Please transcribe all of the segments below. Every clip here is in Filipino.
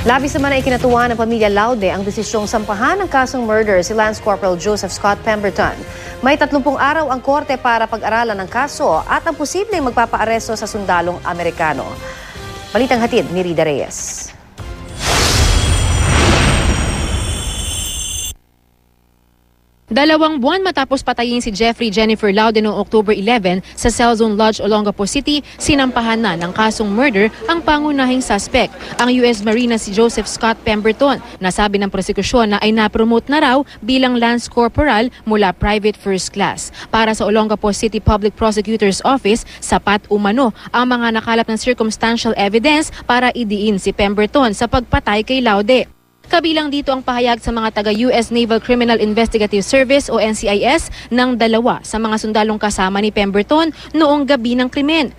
Labis naman na ikinatuwa ng pamilya Laude ang desisyong sampahan ng kasong murder si Lance Corporal Joseph Scott Pemberton. May 30 araw ang korte para pag-aralan ng kaso at ang posibleng magpapaaresto sa sundalong Amerikano. Balitang hatid ni Rida Reyes. Dalawang buwan matapos patayin si Jeffrey Jennifer Laude noong October 11 sa Cellzone Lodge, Olongapo City, sinampahan na ng kasong murder ang pangunahing suspect, ang US Marine na si Joseph Scott Pemberton. Nasabi ng prosekusyon na ay napromote na raw bilang Lance Corporal mula private first class. Para sa Olongapo City Public Prosecutor's Office, sapat umano ang mga nakalap ng circumstantial evidence para idiin si Pemberton sa pagpatay kay Laude. Kabilang dito ang pahayag sa mga taga-US Naval Criminal Investigative Service o NCIS ng dalawa sa mga sundalong kasama ni Pemberton noong gabi ng krimen.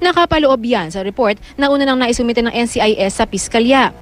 Nakapaloob yan sa report na una nang naisumite ng NCIS sa piskalya.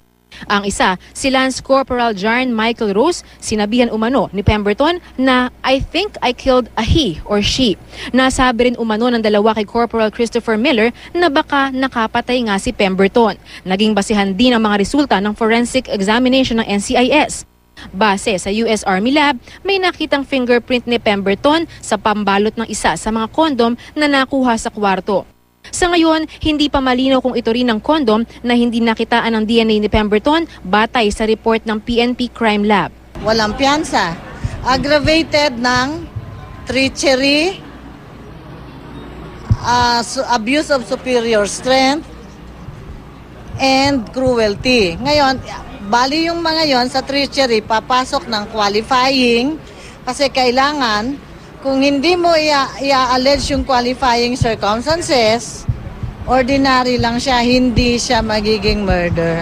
Ang isa, si Lance Corporal Jarn Michael Rose, sinabihan umano ni Pemberton na I think I killed a he or she. Nasabi rin umano ng dalawa kay Corporal Christopher Miller na baka nakapatay nga si Pemberton. Naging basihan din ang mga resulta ng forensic examination ng NCIS. Base sa US Army Lab, may nakitang fingerprint ni Pemberton sa pambalot ng isa sa mga kondom na nakuha sa kwarto. Sa ngayon, hindi pa malinaw kung ito rin ang kondom na hindi nakitaan ng DNA ni Pemberton batay sa report ng PNP Crime Lab. Walang piyansa. Aggravated ng treachery, abuse of superior strength, and cruelty. Ngayon, bali yung mga yon sa treachery, papasok ng qualifying kasi kailangan kung hindi mo i-allege yung qualifying circumstances, ordinary lang siya, hindi siya magiging murder.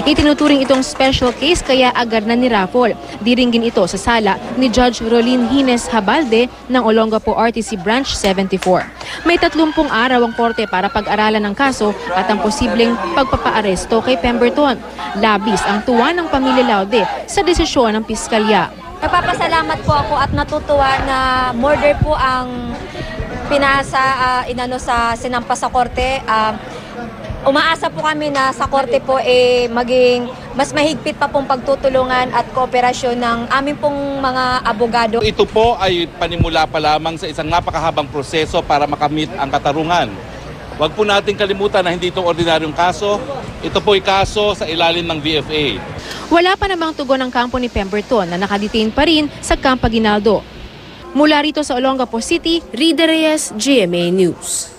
Itinuturing itong special case kaya agad na niraffle. Diringgin ito sa sala ni Judge Rolin Hines Habalde ng Olongapo RTC Branch 74. May 30 araw ang korte para pag-aralan ng kaso at ang posibleng pagpapaaresto kay Pemberton. Labis ang tuwa ng pamilya Laude sa desisyon ng piskalya. Nagpapasalamat po ako at natutuwa na murder po ang sinampa sa korte. Umaasa po kami na sa korte po maging mas mahigpit pa pong pagtutulungan at kooperasyon ng aming pong mga abogado. Ito po ay panimula pa lamang sa isang napakahabang proseso para makamit ang katarungan. Huwag po natin kalimutan na hindi itong ordinaryong kaso. Ito po ay kaso sa ilalim ng DFA. Wala pa namang tugon ng kampo ni Pemberton na nakadetain pa rin sa Camp Aguinaldo. Mula rito sa Olongapo City, Rida Reyes, GMA News.